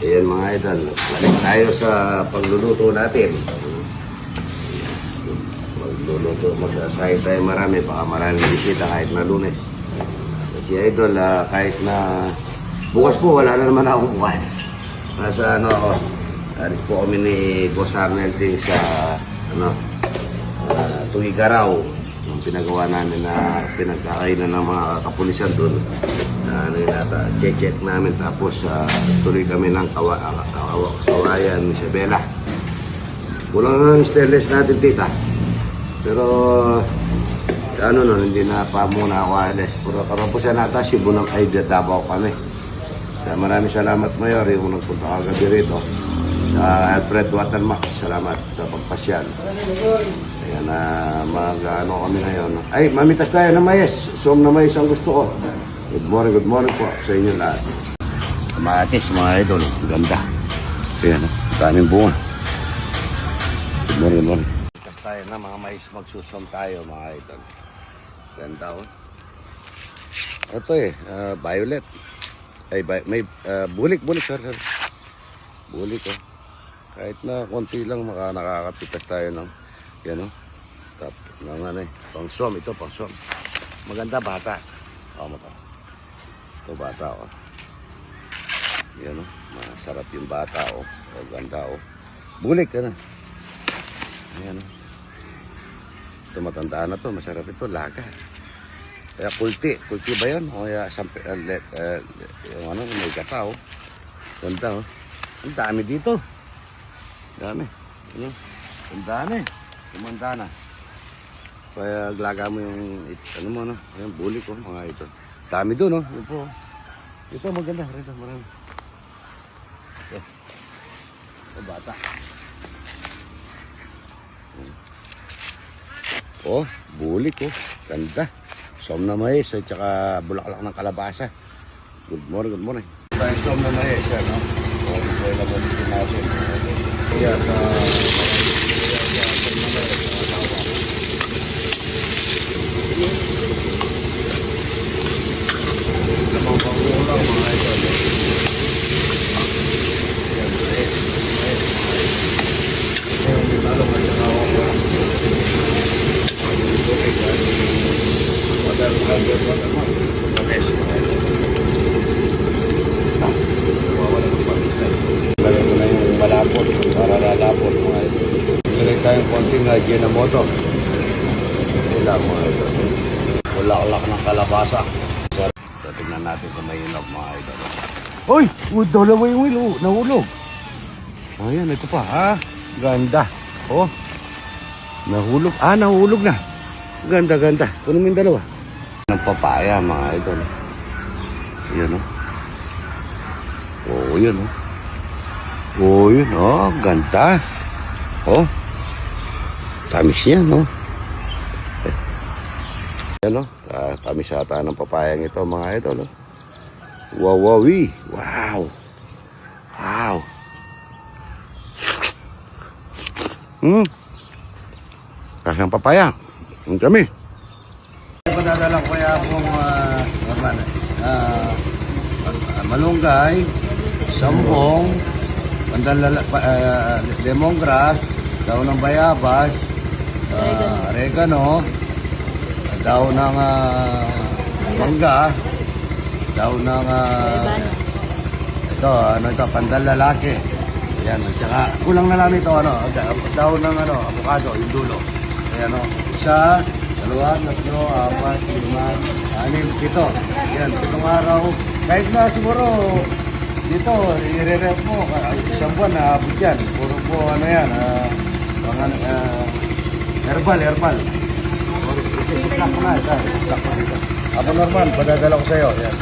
Ayan mga idol, balik tayo sa pagluluto natin. Magluluto, magsasahin tayo marami, baka maraming bisita kahit na Lunes. Kasi idol, kahit na bukas po, wala na naman akong bukas. Nasa ano ako, alis po kami ni Boss Arnel din sa Tugigaraw. Yung pinagawa namin na pinagkakainan ng mga kapulisan doon. Check namin tapos tuloy kami ng kawayan ni Isabela. Kulang ang stainless natin tita. Pero hindi na pa muna wireless. Pero karoposan natin si Bunang Aida Davao kami. Kaya maraming salamat Mayor yung nagpunta kagabi rito. Alfred Watermax, salamat sa pagpasyal. Ayan kami ngayon. Ay, mamitas tayo na mais. Som na mais ang gusto ko. Good morning po sa inyo lahat. Kamatis mga idol, ganda. Ayan, daming bunga. Good morning. Mitas tayo na mga mais, magsusom tayo mga idol. Ganda oh. Ito violet. Ay, may bulik, sorry. Bulik oh. Kahit na konti lang nakakapitas tayo ng yan oh. Tapos pangsom, ito pangsom. Maganda bata. Mo to. Ito bata oh. Yan oh. Masarap yung bata oh. Ganda oh. Bulik ka na. Yan oh. Ito matanda na to. Masarap ito. Laga. Kaya kulti. Kulti ba yan? O kaya yung may kata oh. Ganda oh. Ang dami dito. Dami. Ang dami. Kumanda na. Kaya laga mo yung yung bulik ko mga ito. Dami doon oh. Yun po. Ito maganda rito marami. Ito bata. Oh, bulik oh. Ganda. Som na mais at saka bulaklak ng kalabasa. Good morning. Tayo som na mais no. Ito ay labutin natin. Kaya lamang pangulang mga idol. Yung talong at saka ako. Lagay ko na yung malapot para lalapot mga idol. Select tayong konting Ginamoto. Wala mga idol. Bulaklak ng kalabasa. Tignan natin kung may inog mga idol. Uy! Dalawa yung wheel. Nahulog. Ayan, ito pa ha. Ganda. Oh. Nahulog. Nahulog na. Ganda. Kunin mo yung dalawa. Ng papaya mga idol. Ayan o. Oh, yun o. Oh, yun o. Ganda. Oh. Tamis yan o. Ayan o. Tamis ata ng papayang ito mga idol. Wawawi. Wow. Kasi ang papaya. Ang kami. Padadala ko kaya akong malunggay, sambong, lemongrass, daon ng bayabas, oregano, daon ng mangga, daon ng ito, pandal lalaki. Ayan, saka kulang na lang ito, daon ng avocado, yung dulo. Ayan, isa, dalawa, tatlo, apat, lima, anim, pito. Ayan, pitong araw. Kahit na siguro, dito, i-re-rep mo, isang buwan na abot yan. Puro po, herbal. Isisiplak ko na, isiplak ko dito. Ako normal, padadala ko sa'yo. Ayan.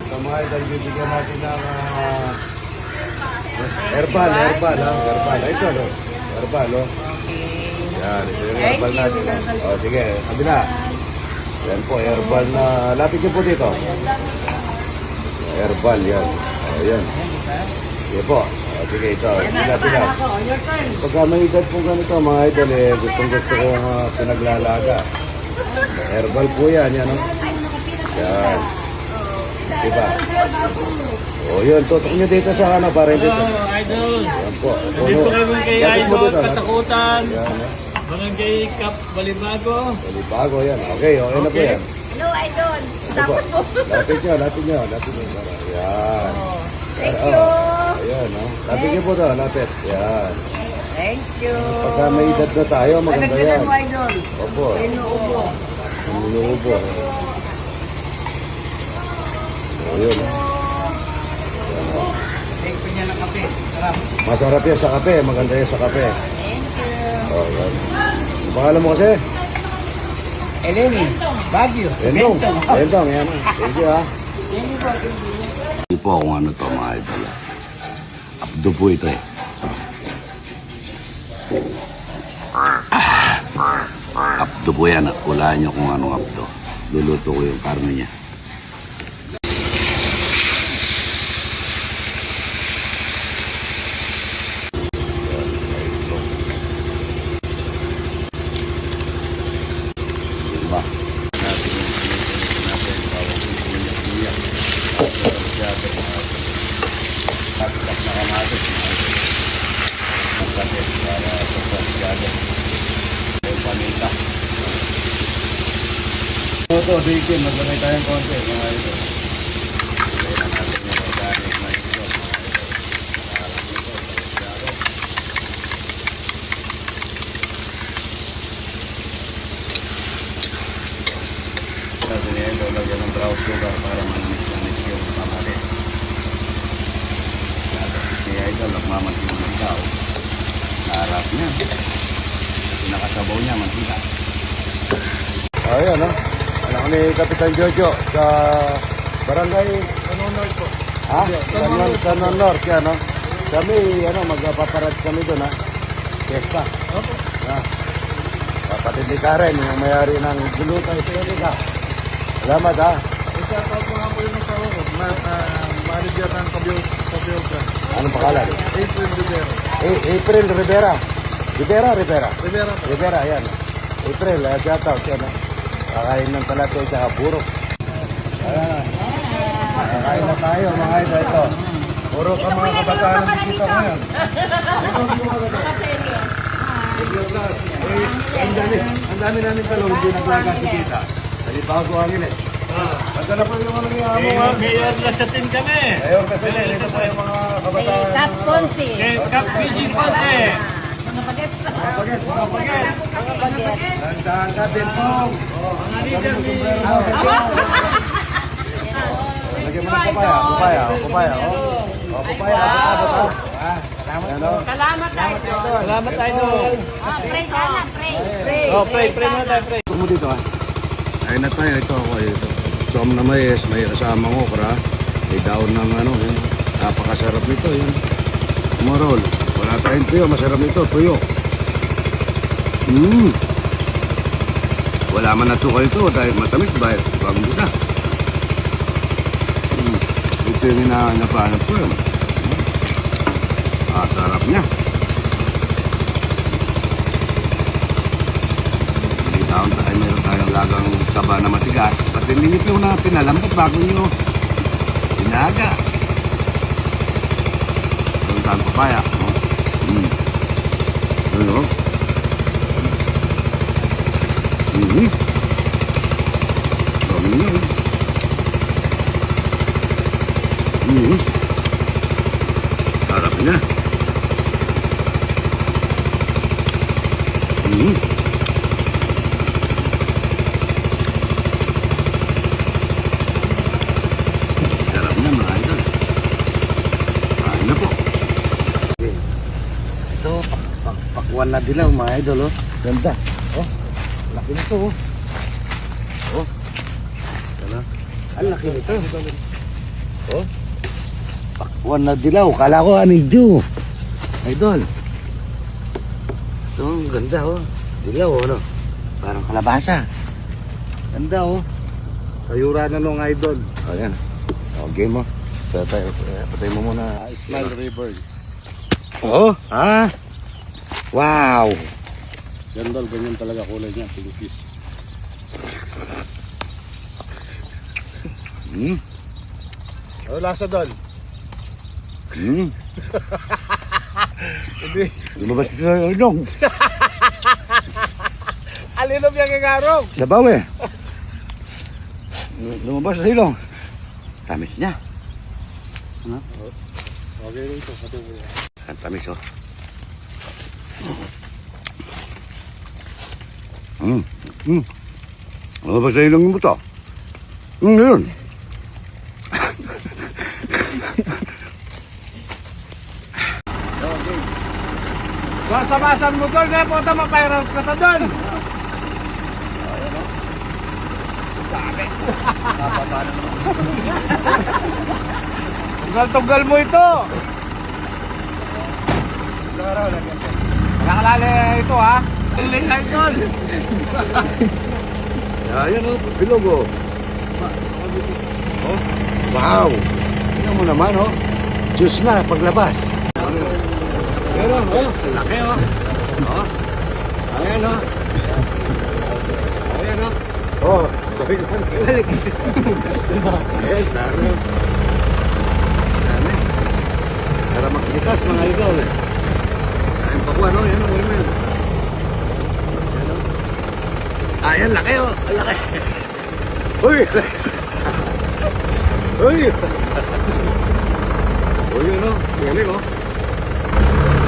Ito mga idol, bibigyan natin ng herbal. Ito, herbal, Yan, ito yung herbal natin. Sige, kabila. Yan po, herbal na, lapit nyo po dito. Herbal, yan. Yan. Sige po. Sige, ito. Pila. Pagka may edad po ganito, mga idol, gusto ko pinaglalaga. Herbal po yan, yan. Yan. Diba? O yun, tutok nyo dito sa ano para hindi. Hello, Idol. Yan po. Nandito kami kay Lapit mo Idol, dito, ha? Katakutan. Yan, ha? Barangay Cap Balibago. Bago yan. Okay na po Okay. yan. Hello, Idol. Ano po? Tapos po. Lapit nyo. Yan. Thank Oh, you. ayan, no? Lapit nyo po to, lapit. Yan. Thank you. Pagka may edad na tayo, maganda yan. Ano, Idol? Opo. Inuubo. Inuubo. O, yun. Take ko niya ng kape. Sarap. Masarap yan sa kape. Maganda yan sa kape. Thank you. O, yan. Ang pangalan mo kasi? Eleni, Baguio. Bentong. Bentong, yan. Thank you, ha. Hindi po kung ano to, mga idol. Abdo po ito, eh. Abdo po yan. Hulaan nyo kung anong abdo. Luluto ko yung karne niya. Diba? Ito, bacon. Maglagay tayong konti, mga ito. Kailan natin yung organic na ito, mga ito. Kasi niya ito, lagyan ng brown sugar para manis yung pamali. Kaya ito, nagmamansin ng ikaw. Harap niya. Pinakasabaw niya, mantika. Ayan, no? Anak ni Kapitan Jojo sa barangay Ano po? ha? San Juan North yan, no? Kami, magpaparad kami doon, ha? Fiesta. Opo. Ha? Kapatid ni Karen, yung mayari ng Gulutay sa Erika. Salamat, ha? Shout out mo nga po yung asawa ko. Manager ng Kabyog. Anong pangalan? April Rivera. April Rivera. Rivera. Rivera po. Rivera, yan. April, shout out yan, ha? Kakain ng talate at saka puro. Ayan. Kakain na tayo, mga ito. Puro ka mga kabataan ng bisita ngayon. Ang dami namin talong, hindi naglaga si Tita. Hindi bago hangin, eh. Magdala pa yung mga nangyayama mo. Mayor Lasatin kami. Ayun kasi ito pa yung mga kabataan. Cap Ponce. Cap PG Ponce. Mga bagets. Pagkat, Mga bagets. Tandaan ka, Bentong. Mga leader ni... Lagyan mo ng papaya. Papaya. Bata. Salamat. Salamat, Idol. Salamat, Idol. Pray ka na, pray. Pray. Oh, pray na tayo, pray. Ito mo dito, ha? Ayun na tayo. Ito ako. Som na mais. May kasamang okra. May daon ng yun. Napakasarap nito. Yun. Marol. Wala tayong tuyo. Masarap nito. Tuyo. Wala man na tukal ito dahil matamis. Bagong kita. Ito yung hinahanap ko. Sarap niya. Meron tayong lagang saba na matigas. Pati hindi nyo na pinalambot bago nyo pinaga. Meron tayong papaya. Ano? Dami nyo. Sarap niya. Sarap na, mga idol. Kain na po. Ito, pakwan na dilaw, mga idol, oh. Ganda. Oh, laki nito, oh. Oh. Ano? Ang laki nito. Oh. Pakwan na dilaw. Kala ko anidyo. Idol. Ito, ang ganda, oh. Dilaw, ano? Parang kalabasa. Ganda, oh. Ayura na nung Idol. Ayan. O, game mo. Patay mo muna. Smile River. Oh, ha? Wow. Yan Dol, ganyan talaga kulay niya, pinkish. Hmm. Ano lasa Dol? Hmm. Hindi. Lumabas ka sa ilong. Alinom yung ikarong. Sabaw eh. Lumabas sa ilong. Tamis niya. Ano? Okay rito. Pati mo yan. Ang tamis oh. Lumabas sa ilong mo to. Yun. Basa-basan mo doon, eh, puta mapayround ka ta doon. Tunggal-tunggal mo ito. Nakalali ito ha. Iling idol. Ayan oh, bilog oh. Oh, wow. Tingnan mo naman oh. Juice na paglabas. Ayan oh, laki oh. Oh. Ayan oh. Ayan oh. Oh, balik. Ayan, taro. Dami. Para makitas mga idol. Ayan pa po ano, yan oh, yan. Ayan oh. Ayan, laki oh. Laki. Uy! Uy! Uy, yun o. Galing o.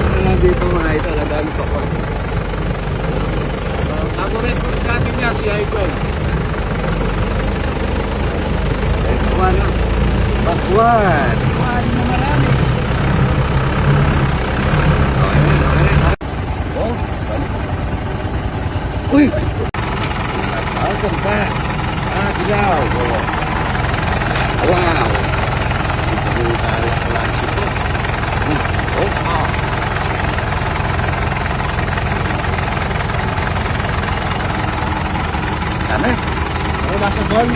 Ano lang dito mga idol. Ang dami pa ko. Favorite food natin niya si Idol. Ay, kuwan o. Bakwan. Oh, balik. Uy! Ang ganda. Dilaw. Oh. Wow. Ito yung klase ko. Oh, ah. Dami. Ano nasa doon?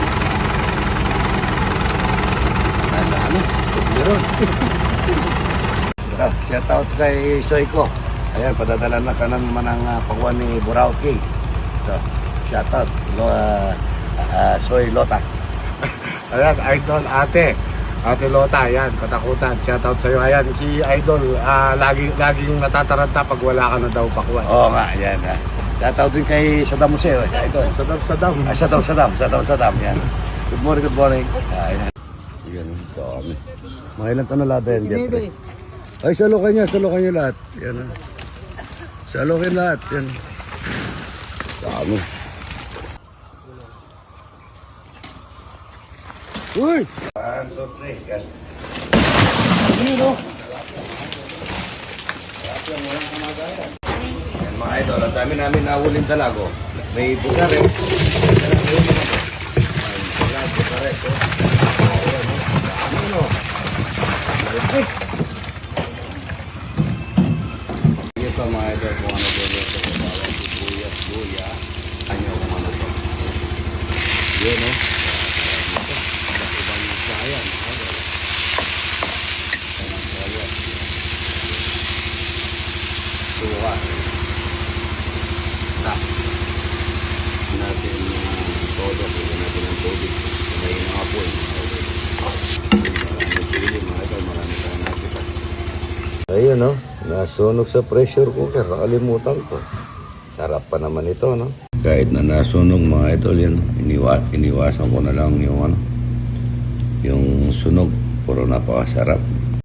Nasa ano? Meron. Shout out kay Soy ko. Ayan, padadala na ka naman ng pagwan ni Burauki. So, shout out. Soy Lota. Ayan, Idol, ate. Ate Lota, ayan, katakutan. Shoutout sa'yo. Ayan, si Idol, laging natataranta pag wala ka na daw pakwan. Oo nga, ayan. Shout out din kay Saddam Hussein. Ito. Sadam. Saddam. Yan. Good morning. Ayan. Yan, dami. Mga ilang tanong lahat yan, Jeffrey. Ay, salukan nyo lahat. Yan. Salukin lahat. Yan. Dami. Uy! 1, 2, 3. Yan. Dito. Yan mga idol, ang dami namin nahulin talago. May buka rin. Ito mga idol, kung ano dito sa bawang sibuyas, luya, kanyo kung ano to. Yun o. Ibang masaya, mga idol. Ibang masaya. Suwa. Tap. Natin todo, kung natin ang tubig. May apoy. Marami sili, mga idol, marami tayo nakita. Ayun no, nasunog sa pressure cooker, kalimutan ko. Sarap pa naman ito no. Kahit na nasunog mga idol yan, iniwasan ko na lang yung ano, yung sunog, puro napakasarap.